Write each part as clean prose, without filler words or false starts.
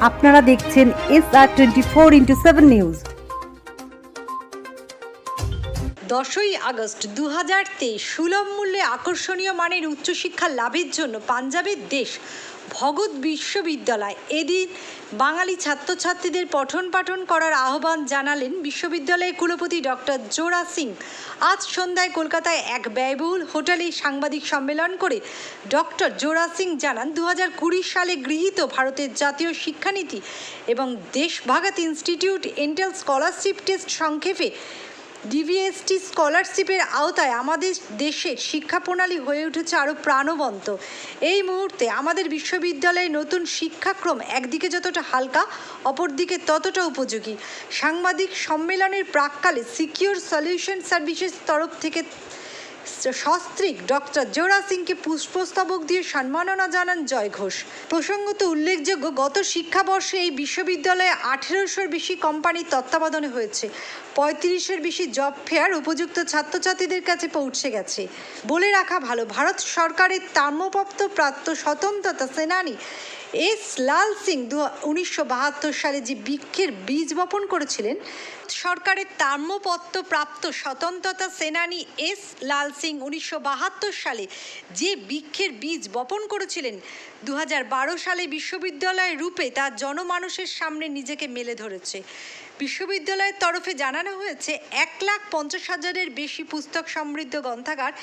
আপনারা দেখছেন SR24x7 news. 10ই August 2023 সুলভ মূল্যে আকর্ষণীয় মানের উচ্চশিক্ষা লাভের জন্য পাঞ্জাবের দেশ ভগৎ বিশ্ববিদ্যালয় এদিন বাঙালি ছাত্রছাত্রীদের পঠন পাঠন করার আহ্বান জানালেন বিশ্ববিদ্যালয়ের কুলপতি ডক্টর জোরা সিং। আজ সন্ধ্যায় কলকাতায় এক ব্যয়বহুল হোটেলে সাংবাদিক সম্মেলন করে ডক্টর জোরা সিং জানান 2020 সালে গৃহীত ভারতের জাতীয় শিক্ষানীতি এবং দেশভাগত ইনস্টিটিউট এন্টেল স্কলারশিপ টেস্ট সংক্ষেপে ডিভিএসটি স্কলারশিপের আওতায় আমাদের দেশের শিক্ষা প্রণালী হয়ে উঠেছে আরও প্রাণবন্ত। এই মুহূর্তে আমাদের বিশ্ববিদ্যালয়ে নতুন শিক্ষাক্রম একদিকে যতটা হালকা, অপরদিকে ততটা উপযোগী। সাংবাদিক সম্মেলনের প্রাক্কালে সিকিউর সলিউশন সার্ভিসেস তরফ থেকে সস্ত্রীক ডক্টর জোরা সিংকে পুষ্পস্তবক দিয়ে সম্মাননা জানান জয় ঘোষ। প্রসঙ্গত উল্লেখযোগ্য, গত শিক্ষাবর্ষে এই বিশ্ববিদ্যালয়ে 1800-র বেশি কোম্পানির তত্ত্বাবধানে হয়েছে। 35-এর বেশি জব ফেয়ার উপযুক্ত ছাত্রছাত্রীদের কাছে পৌঁছে গেছে। বলে রাখা ভালো, ভারত সরকারের প্রাপ্ত স্বতন্ত্রতা সেনানী এস লাল সিং 1972 সালে যে বৃক্ষের বীজ বপন করেছিলেন, সরকারের প্রাপ্ত স্বতন্ত্রতা সেনানী এস লাল সিং 1972 সালে যে বৃক্ষের বীজ বপন করেছিলেন, 2012 সালে বিশ্ববিদ্যালয় রূপে তা জনমানুষের সামনে নিজেকে মেলে ধরেছে। বিশ্ববিদ্যালয়ের তরফে জানানো হয়েছে 1,50,000-এর বেশি পুস্তক সমৃদ্ধ গ্রন্থাগার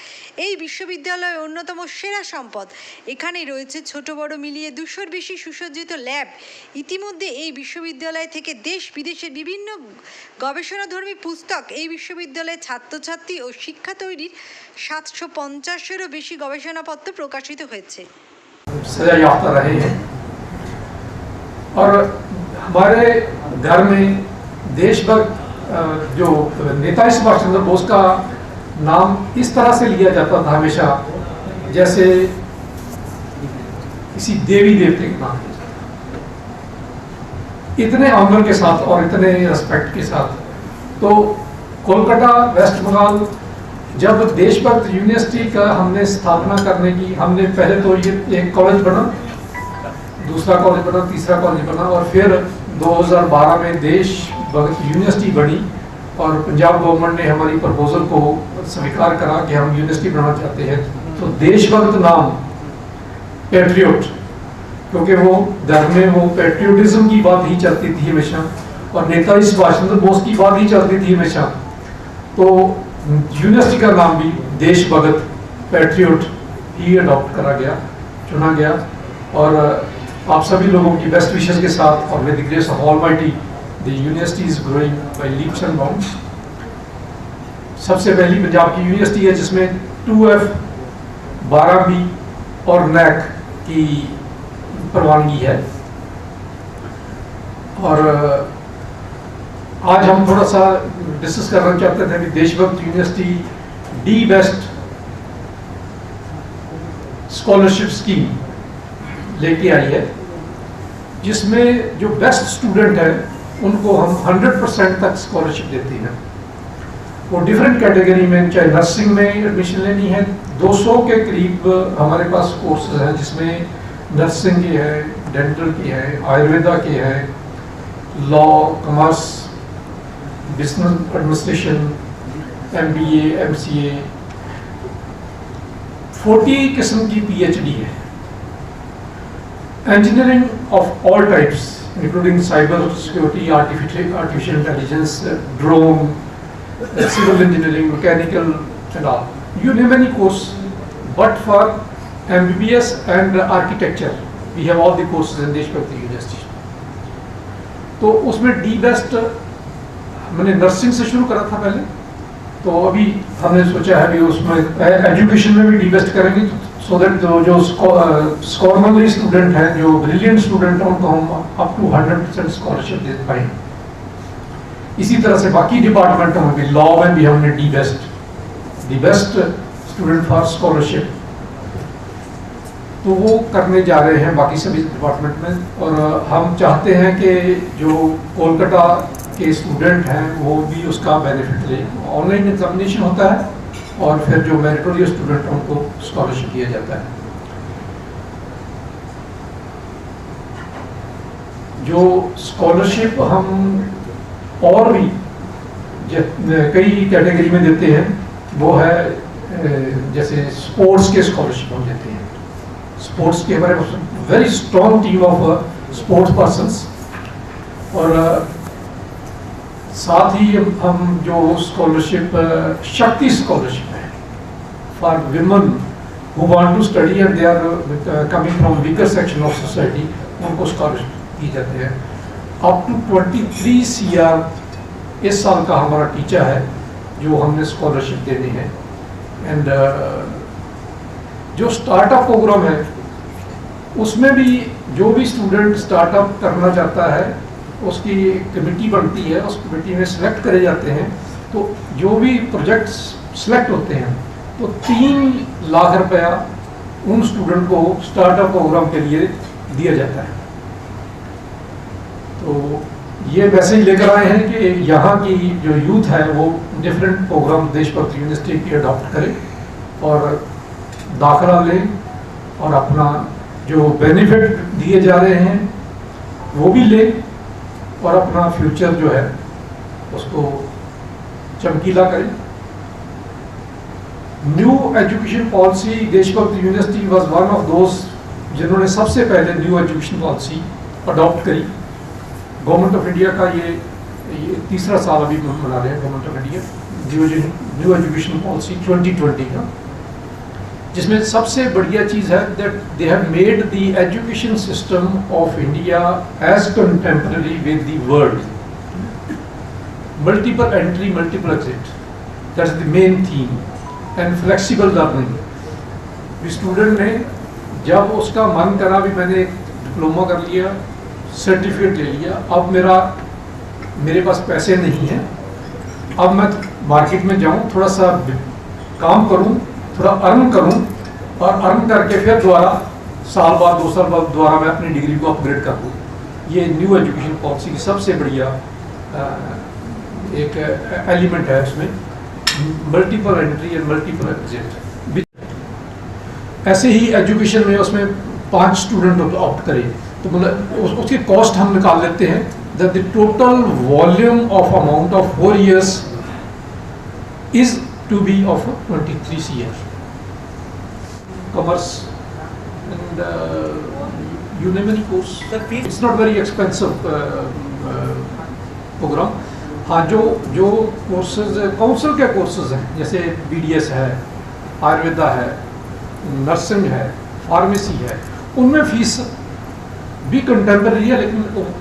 এই বিশ্ববিদ্যালয়ের অন্যতম সেরা সম্পদ। এখানে রয়েছে ছোট বড় মিলিয়ে 200-র বেশি সুসজ্জিত ল্যাব। ইতিমধ্যে এই বিশ্ববিদ্যালয় থেকে দেশ বিদেশের বিভিন্ন গবেষণাধর্মী পুস্তক এই বিশ্ববিদ্যালয়ের ছাত্রছাত্রী ও শিক্ষা তৈরির 750-এরও বেশি গবেষণাপত্র প্রকাশিত হয়েছে। और हमारे घर में देशभक्त जो नेताजी सुभाष चंद्र बोस का नाम इस तरह से लिया जाता था हमेशा, जैसे किसी देवी देवते के नाम, इतने ऑनर के साथ और इतने रेस्पेक्ट के साथ। तो कोलकाता वेस्ट बंगाल जब देशभक्त यूनिवर्सिटी का हमने स्थापना करने की, हमने पहले तो ये एक कॉलेज बना, दूसरा कॉलेज बना, तीसरा कॉलेज बना, और फिर 2012 में देशभक्त यूनिवर्सिटी बनी और पंजाब गवर्नमेंट ने हमारी प्रपोजल को स्वीकार करा कि हम यूनिवर्सिटी बनाना चाहते हैं। तो देशभक्त नाम पैट्रियोट, क्योंकि वो धर्म में वो पैट्रियोटिज्म की बात ही चलती थी हमेशा, और नेताजी सुभाष चंद्र बोस की बात ही चलती थी हमेशा। तो यूनिवर्सिटी का नाम भी देशभक्त पैट्रियोट ही अडॉप्ट करा गया, चुना गया। और आप सभी लोगों की बेस्ट विशेस के साथ और with the grace of almighty the university is growing by leaps and bounds. सबसे पहली पंजाब की यूनिवर्सिटी है जिसमें 2F 12B और NAC की परवानगी है। और आज हम थोड़ा सा डिस्कस करना चाहते थे कि देशभक्त university D best scholarship scheme लेके आई है, जिसमें जो बेस्ट स्टूडेंट है उनको हम 100% तक स्कॉलरशिप देते हैं। वो डिफरेंट कैटेगरी में, चाहे नर्सिंग में एडमिशन लेनी है, 200 के करीब हमारे पास कोर्सेज हैं, जिसमें नर्सिंग की है, डेंटल की है, आयुर्वेदा की है, law, commerce, business administration, MBA, MCA, 40 किस्म की PhD है। Engineering of all types, including cyber security, artificial intelligence, drone, civil engineering, mechanical, and all. You name any course, but for MBBS and architecture, we have all the courses in Deshbhakti University. तो उसमें D best मैंने nursing से शुरू करा था पहले, तो अभी हमने सोचा है भी उसमें एजुकेशन में भी डी बेस्ट करेंगे, सो दैट जो स्कॉलरली स्टूडेंट हैं, जो ब्रिलियंट स्टूडेंट हैं, उनको हम अप टू 100% स्कॉलरशिप दे पाएँ। इसी तरह से बाकी डिपार्टमेंटों में भी, लॉ में भी हमने D best student for scholarship, तो वो करने जा रहे हैं बाकी सभी डिपार्टमेंट में। और हम चाहते हैं कि जो कोलकाता के स्टूडेंट हैं वो भी उसका बेनिफिट लें। ऑनलाइन एग्जामिनेशन होता है और फिर जो मेरिटोरियस स्टूडेंट हैं उनको स्कॉलरशिप दिया जाता है। जो स्कॉलरशिप हम और भी कई कैटेगरी में देते हैं, वो है जैसे स्पोर्ट्स के स्कॉलरशिप हम देते हैं। स्पोर्ट्स के हमारे very strong team of sports persons, और साथ ही हम जो स्कॉलरशिप शक्ति स्कॉलरशिप है for women who want to study and they are coming from weaker section of society, उनको स्कॉलरशिप दी जाती है। अप टू 23 CR इस साल का हमारा टीचा है जो हमने स्कॉलरशिप देनी है। एंड जो स्टार्टअप प्रोग्राम है उसमें भी जो भी स्टूडेंट स्टार्टअप करना चाहता है उसकी कमेटी बनती है, उस कमेटी में सिलेक्ट करे जाते हैं। तो जो भी प्रोजेक्ट्स सिलेक्ट होते हैं तो 3 लाख रुपया उन स्टूडेंट को स्टार्टअप प्रोग्राम के लिए दिया जाता है। तो ये मैसेज लेकर आए हैं कि यहाँ की जो यूथ है वो डिफरेंट प्रोग्राम देशभक्ति यूनिवर्सिटी की अडॉप्ट करे और दाखिला लें, और अपना जो बेनिफिट दिए जा रहे हैं वो भी लें, और अपना फ्यूचर जो है उसको चमकीला करें। New education policy, Deshbhakti university was one of those जिन्होंने सबसे पहले न्यू एजुकेशन पॉलिसी अडॉप्ट करी। गवर्नमेंट ऑफ इंडिया का ये तीसरा साल अभी मना रहे हैं government of India new education policy 2020 का, जिसमें सबसे बढ़िया चीज़ है that they have made the education system of India as contemporary with the world, multiple entry multiple exit, that's the main theme, and flexible learning. Student ने जब उसका मन करा भी मैंने डिप्लोमा कर लिया, सर्टिफिकेट ले लिया, अब मेरे पास पैसे नहीं हैं, अब मैं मार्केट में जाऊं, थोड़ा सा काम करूं, थोड़ा अर्न करूं, और अर्न करके फिर दोबारा साल बाद 2 साल बाद दोबारा मैं अपनी डिग्री को अपग्रेड कर दूँ। ये न्यू एजुकेशन पॉलिसी की सबसे बढ़िया एक एलिमेंट है उसमें, multiple entry and multiple exit. ऐसे ही एजुकेशन में उसमें 5 स्टूडेंट ऑप्ट करें तो मतलब उसकी कॉस्ट हम निकाल लेते हैं, that the total volume of amount of 4 years is to be of 23 CR. Commerce and you name any course. It's not very expensive program. हाँ, जो कोर्सेज काउंसिल के कोर्सेज हैं जैसे BDS है, आयुर्वेदा है, नर्सिंग है, फार्मेसी है, उनमें फीस भी कंटेम्पररी है लेकिन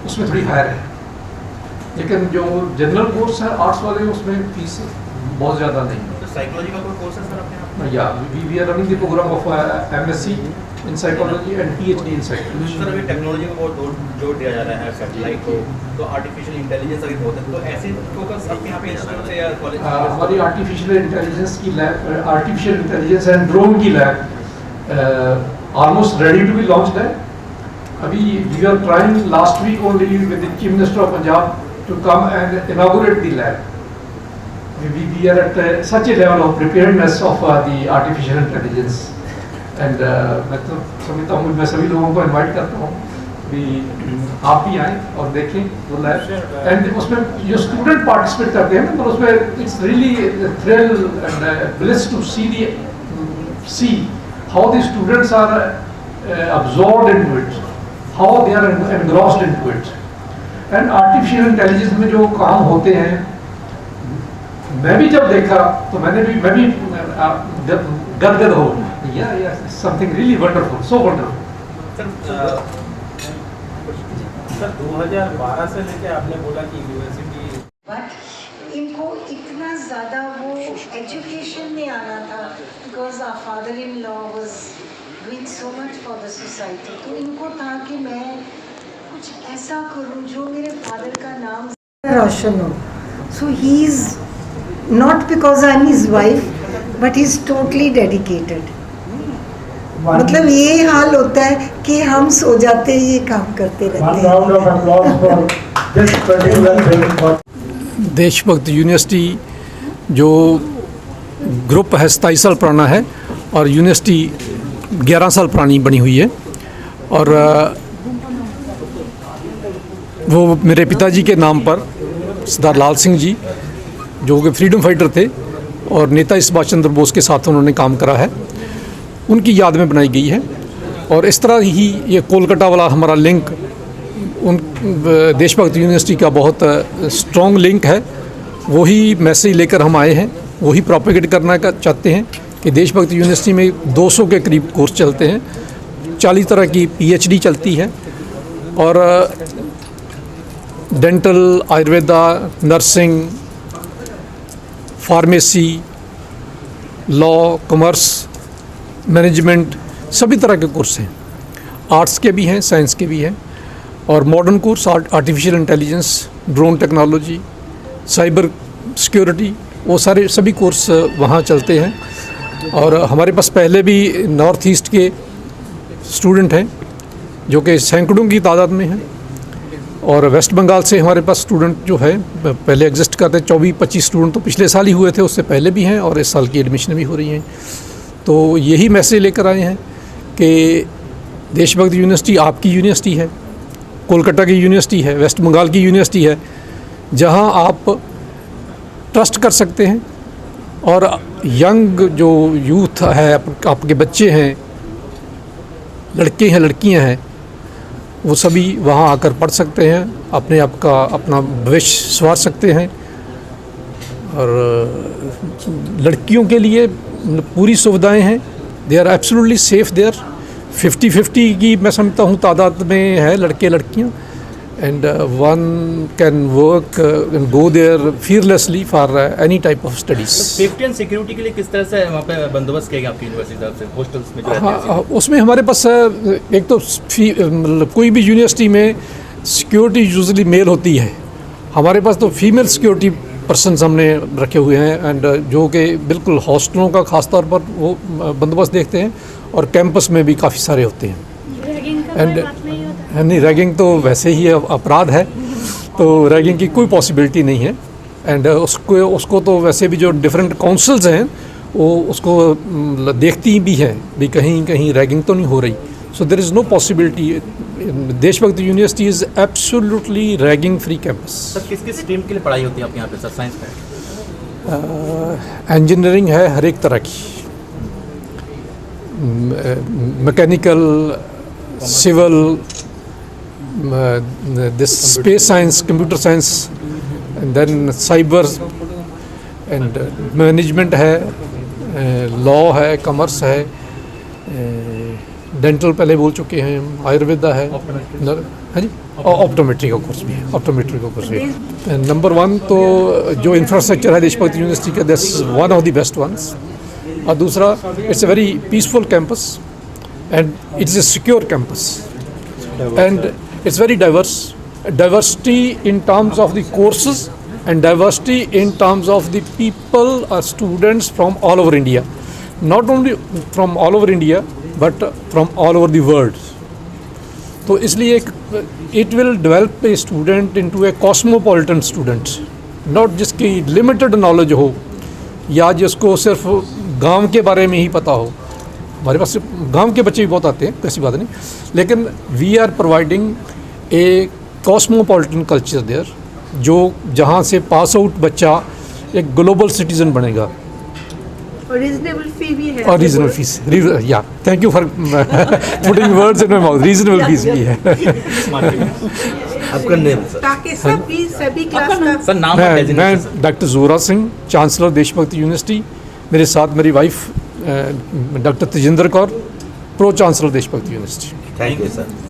उसमें थोड़ी हायर है। लेकिन जो जनरल कोर्स है आर्ट्स वाले उसमें फीस बहुत ज़्यादा नहीं है। तो साइकोलॉजी का कोई कोर्स है सर आपके यहाँ? या we are running the program of MSc in psychology and PhD in psychology. Sir अभी टेक्नोलॉजी को बहुत जोर दिया जा रहा है, सैटेलाइट को, तो आर्टिफिशियल इंटेलिजेंस अभी बहुत है, तो ऐसे फोकस आपके यहाँ पे इंस्टीट्यूट से या कॉलेज? हमारी आर्टिफिशियल इंटेलिजेंस की lab, artificial intelligence and drone की lab almost ready to be launched है। अभी we are trying last week only with the chief minister of Punjab to come and inaugurate the lab. We are at such a level of preparedness of the artificial intelligence, and मैं तो समझता हूँ, मैं सभी लोगों को इनवाइट करता हूँ भी आप भी आएँ और देखें वो लैब, एंड उसमें जो स्टूडेंट पार्टिसिपेट करते हैं तो उसमें it's really thrill and bliss to see how the students are absorbed into it, how they are engrossed into it, and artificial intelligence में जो काम होते हैं, मैं भी जब देखा तो मैं भी गदगद हो गया, something really wonderful, so wonderful. Sir 2012 से लेके आपने बोला कि यूनिवर्सिटी, बट इनको इतना ज़्यादा वो एजुकेशन में आना था because our father in law was doing so much for the society, तो इनको था कि मैं कुछ ऐसा करूं जो मेरे फादर का नाम रोशन हो। So he is not because I am his wife but he is totally dedicated. मतलब ये हाल होता है कि हम सो जाते हैं, ये काम करते रहते हैं। देशभक्ति यूनिवर्सिटी जो ग्रुप है 27 साल पुराना है और यूनिवर्सिटी 11 साल पुरानी बनी हुई है, और वो मेरे पिताजी के नाम पर सरदार लाल सिंह जी, जो कि फ्रीडम फाइटर थे और नेता सुभाष चंद्र बोस के साथ उन्होंने काम करा है, उनकी याद में बनाई गई है। और इस तरह ही ये कोलकाता वाला हमारा लिंक उन देशभक्त यूनिवर्सिटी का बहुत स्ट्रॉन्ग लिंक है। वही मैसेज लेकर हम आए हैं, वही प्रोपेगेट करना चाहते हैं कि देशभक्त यूनिवर्सिटी में 200 के करीब कोर्स चलते हैं, 40 तरह की PhD चलती है और dental, Ayurveda, nursing, pharmacy, law, commerce, management, सभी तरह के कोर्स हैं। आर्ट्स के भी हैं, साइंस के भी हैं और modern course artificial intelligence, drone technology, cyber security, वो सारे सभी कोर्स वहाँ चलते हैं। और हमारे पास पहले भी नॉर्थ ईस्ट के स्टूडेंट हैं जो कि सैकड़ों की तादाद में हैं और वेस्ट बंगाल से हमारे पास स्टूडेंट जो है पहले एग्जिस्ट करते हैं। 24-25 स्टूडेंट तो पिछले साल ही हुए थे, उससे पहले भी हैं और इस साल की एडमिशन भी हो रही हैं। तो यही मैसेज लेकर आए हैं कि देशभक्त यूनिवर्सिटी आपकी यूनिवर्सिटी है, कोलकाता की यूनिवर्सिटी है, वेस्ट बंगाल की यूनिवर्सिटी है, जहां आप ट्रस्ट कर सकते हैं और यंग जो यूथ है, आपके बच्चे हैं, लड़के हैं, लड़कियां हैं, वो सभी वहाँ आकर पढ़ सकते हैं, अपने आप का अपना भविष्य संवार सकते हैं। और लड़कियों के लिए पूरी सुविधाएं हैं, they are absolutely safe there. 50-50 की मैं समझता हूँ तादाद में है लड़के लड़कियाँ, and one can work and go there fearlessly for any type of studies. Safety and security के लिए किस तरह से वहाँ पे बंदोबस्त किया गया आपकी यूनिवर्सिटी तरफ से, हॉस्टल्स में जो रहते हैं? हाँ, उसमें हमारे पास एक तो मतलब कोई भी यूनिवर्सिटी में सिक्योरिटी यूजुअली मेल होती है, हमारे पास तो फीमेल सिक्योरिटी पर्सनस हमने रखे हुए हैं एंड जो कि बिल्कुल हॉस्टलों का ख़ास तौर पर वो बंदोबस्त देखते हैं और कैंपस में भी काफ़ी सारे होते हैं। एंड नहीं, रैगिंग तो वैसे ही अपराध है, तो रैगिंग की कोई पॉसिबिलिटी नहीं है। एंड उसको तो वैसे भी जो डिफरेंट काउंसिल्स हैं वो उसको देखती भी हैं भी कहीं कहीं रैगिंग तो नहीं हो रही। So there is no possibility. Deshbhakt university is absolutely ragging free campus. Sir किस किस स्ट्रीम के लिए पढ़ाई होती है आपके यहाँ पे सर? साइंस में इंजीनियरिंग है हर एक तरह की, mechanical, civil, this space science, computer science, and then cyber and management है, लॉ है, कॉमर्स है, डेंटल पहले बोल चुके हैं, आयुर्वेदा है, हाँ जी, ऑप्टोमेट्री का कोर्स भी है, ऑप्टोमेट्री का कोर्स भी है। नंबर 1 तो जो इंफ्रास्ट्रक्चर है देशभक्त यूनिवर्सिटी का, that's one of the best ones. और दूसरा, it's a very peaceful campus and it's a secure campus and it's very diverse. Diversity in terms of the courses and diversity in terms of the people or students from all over India. Not only from all over India but from all over the world. तो इसलिए it will develop a student into a cosmopolitan student. Not जिसकी limited knowledge हो या जिसको सिर्फ गांव के बारे में ही पता हो। हमारे पास गांव के बच्चे भी बहुत आते हैं, ऐसी बात नहीं, लेकिन we are providing a cosmopolitan culture there, जो जहाँ से पास आउट बच्चा एक ग्लोबल सिटीजन बनेगा। और रीजनेबल फी भी है। और रीजनेबल फीस, या thank you for putting words in my mouth, reasonable fees भी है। आपका नेम सर? ताकि सभी क्लास का सर नाम? मैं डॉक्टर जोरा सिंह, चांसलर देशभक्त यूनिवर्सिटी, मेरे साथ मेरी wife doctor Tejinder Kaur, pro chancellor देशभक्त यूनिवर्सिटी। Thank you sir.